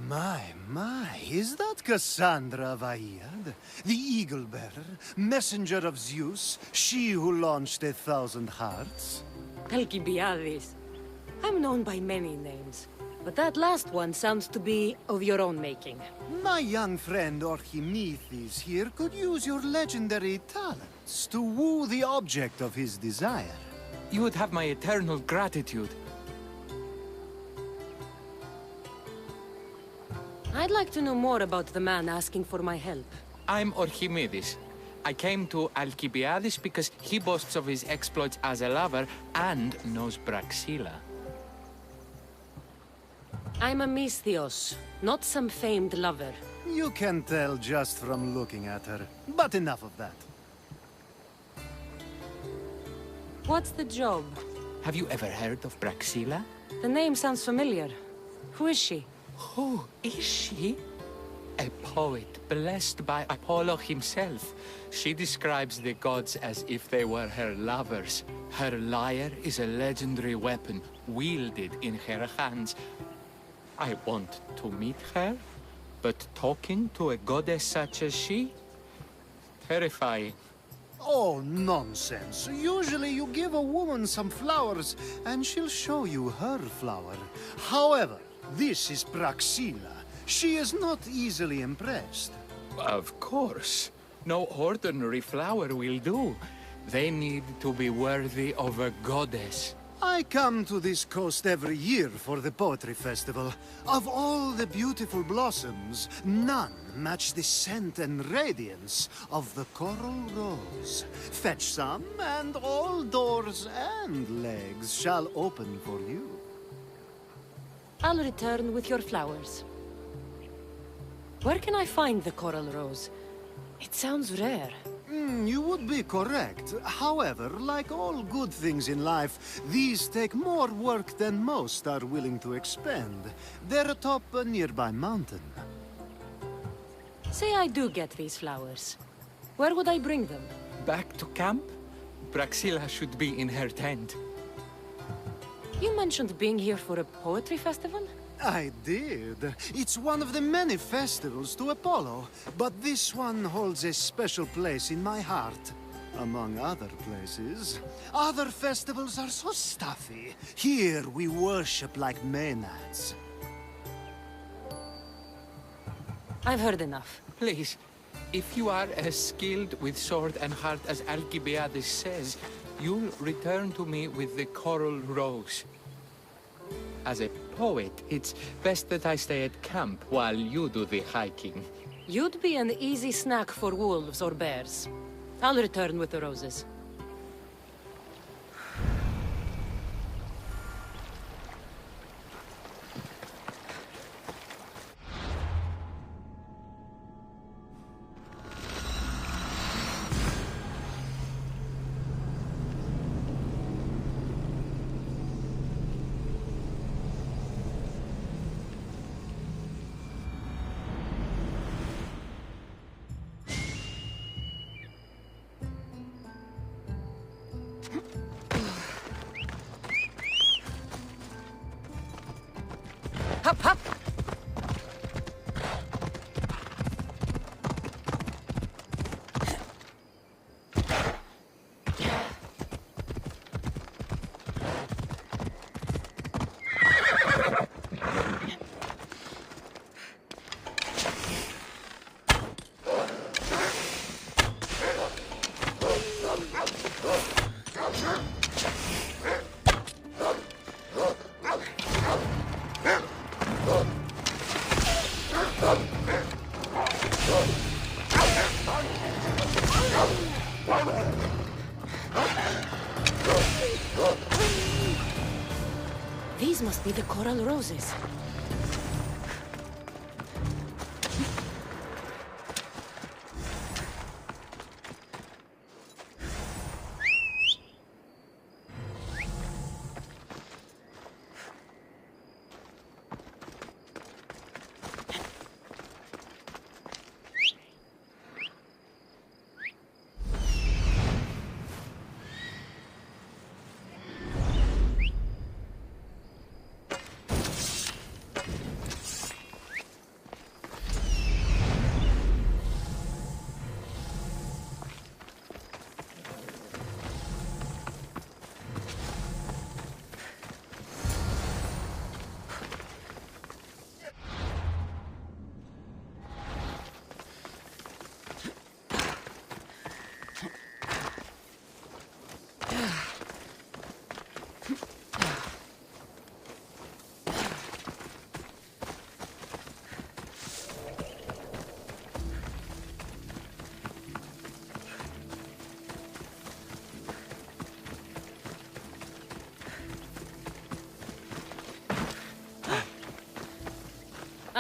My, is that Cassandra Vaiad, the Eagle Bearer, messenger of Zeus, she who launched 1,000 hearts? Alcibiades. I'm known by many names, but that last one sounds to be of your own making. My young friend Archimedes here could use your legendary talents to woo the object of his desire. You would have my eternal gratitude. I'd like to know more about the man asking for my help. I'm Archimedes. I came to Alcibiades because he boasts of his exploits as a lover and knows Praxila. I'm a Misthios, not some famed lover. You can tell just from looking at her, but enough of that. What's the job? Have you ever heard of Praxila? The name sounds familiar. Who is she? Who is she? A poet blessed by Apollo himself. She describes the gods as if they were her lovers. Her lyre is a legendary weapon wielded in her hands. I want to meet her, but talking to a goddess such as she? Terrifying. Oh, nonsense. Usually you give a woman some flowers, and she'll show you her flower. However, this is Praxila. She is not easily impressed. Of course. No ordinary flower will do. They need to be worthy of a goddess. I come to this coast every year for the Poetry Festival. Of all the beautiful blossoms, none match the scent and radiance of the coral rose. Fetch some, and all doors and legs shall open for you. I'll return with your flowers. Where can I find the coral rose? It sounds rare. You would be correct. However, like all good things in life, these take more work than most are willing to expend. They're atop a nearby mountain. Say I do get these flowers. Where would I bring them? Back to camp? Praxila should be in her tent. You mentioned being here for a poetry festival? I did. It's one of the many festivals to Apollo, but this one holds a special place in my heart. Among other places. Other festivals are so stuffy. Here we worship like Maenads. I've heard enough. Please, if you are as skilled with sword and heart as Alcibiades says, you'll return to me with the coral rose. As a poet, it's best that I stay at camp while you do the hiking. You'd be an easy snack for wolves or bears. I'll return with the roses. Hop, hop! These must be the coral roses.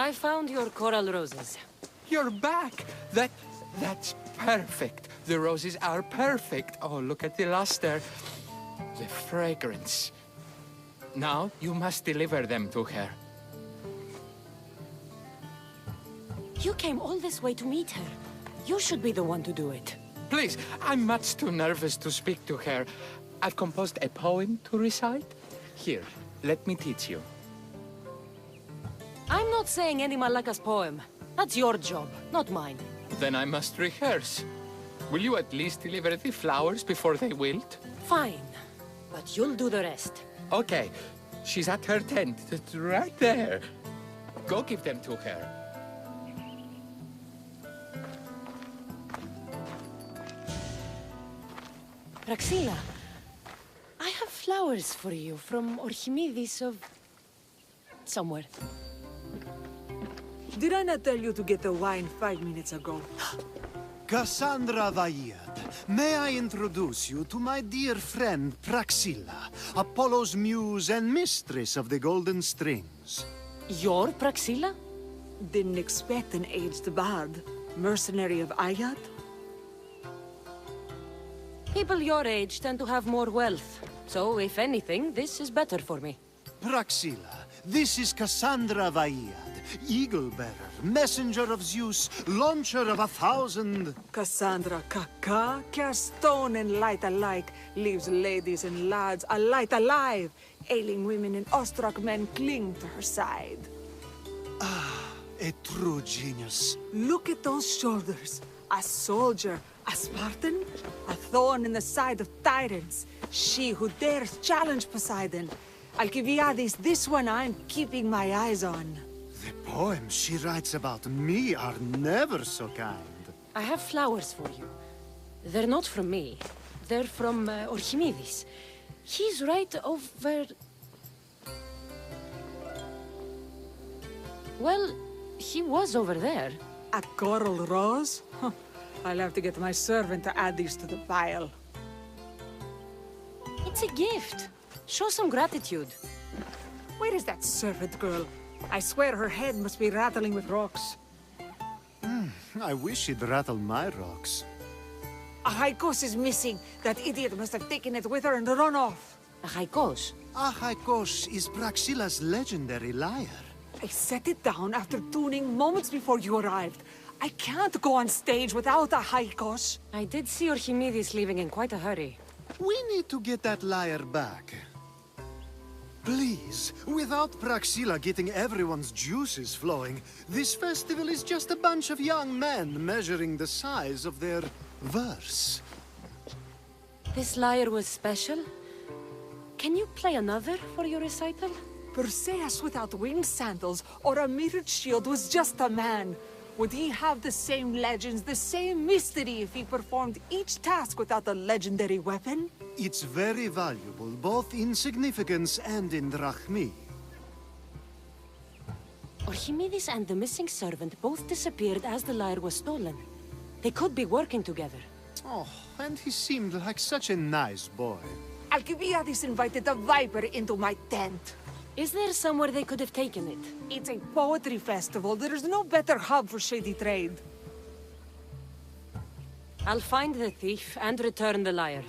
I found your coral roses. You're back! That's perfect. The roses are perfect. Oh, look at the luster. The fragrance. Now, you must deliver them to her. You came all this way to meet her. You should be the one to do it. Please, I'm much too nervous to speak to her. I've composed a poem to recite. Here, let me teach you. I'm not saying any Malaka's poem. That's your job, not mine. Then I must rehearse. Will you at least deliver the flowers before they wilt? Fine, but you'll do the rest. Okay, she's at her tent. It's right there. Go give them to her. Praxila, I have flowers for you from Archimedes of... somewhere. Did I not tell you to get the wine 5 minutes ago? Cassandra Vaiad, may I introduce you to my dear friend Praxila, Apollo's muse and mistress of the Golden Strings. You're Praxila? Didn't expect an aged bard. Mercenary of Ayat? People your age tend to have more wealth. So, if anything, this is better for me. Praxila, this is Cassandra Vaiad, Eagle-bearer, messenger of Zeus, launcher of 1,000... Cassandra Kaka, cast stone and light alike, leaves ladies and lads alight alive. Ailing women and awestruck men cling to her side. A true genius. Look at those shoulders. A soldier, a Spartan, a thorn in the side of tyrants. She who dares challenge Poseidon. Alcibiades, this one I'm keeping my eyes on. The poems she writes about me are never so kind. I have flowers for you. They're not from me. They're from Archimedes. He's right over... Well, he was over there. A coral rose? Huh. I'll have to get my servant to add these to the pile. It's a gift. Show some gratitude. Where is that servant girl? I swear her head must be rattling with rocks. I wish she'd rattle my rocks. A Haikos is missing. That idiot must have taken it with her and run off. A haikos. Ahaikos is Praxila's legendary lyre. I set it down after tuning moments before you arrived. I can't go on stage without a Haikos. I did see Archimedes leaving in quite a hurry. We need to get that lyre back. Please, without Praxila getting everyone's juices flowing, this festival is just a bunch of young men measuring the size of their verse. This lyre was special. Can you play another for your recital? Perseus without winged sandals or a mirrored shield was just a man. Would he have the same legends, the same mystery if he performed each task without a legendary weapon? It's very valuable, both in significance and in drachmi. Archimedes and the missing servant both disappeared as the lyre was stolen. They could be working together. Oh, and he seemed like such a nice boy. Alcibiades invited a viper into my tent. Is there somewhere they could have taken it? It's a poetry festival. There's no better hub for shady trade. I'll find the thief and return the lyre.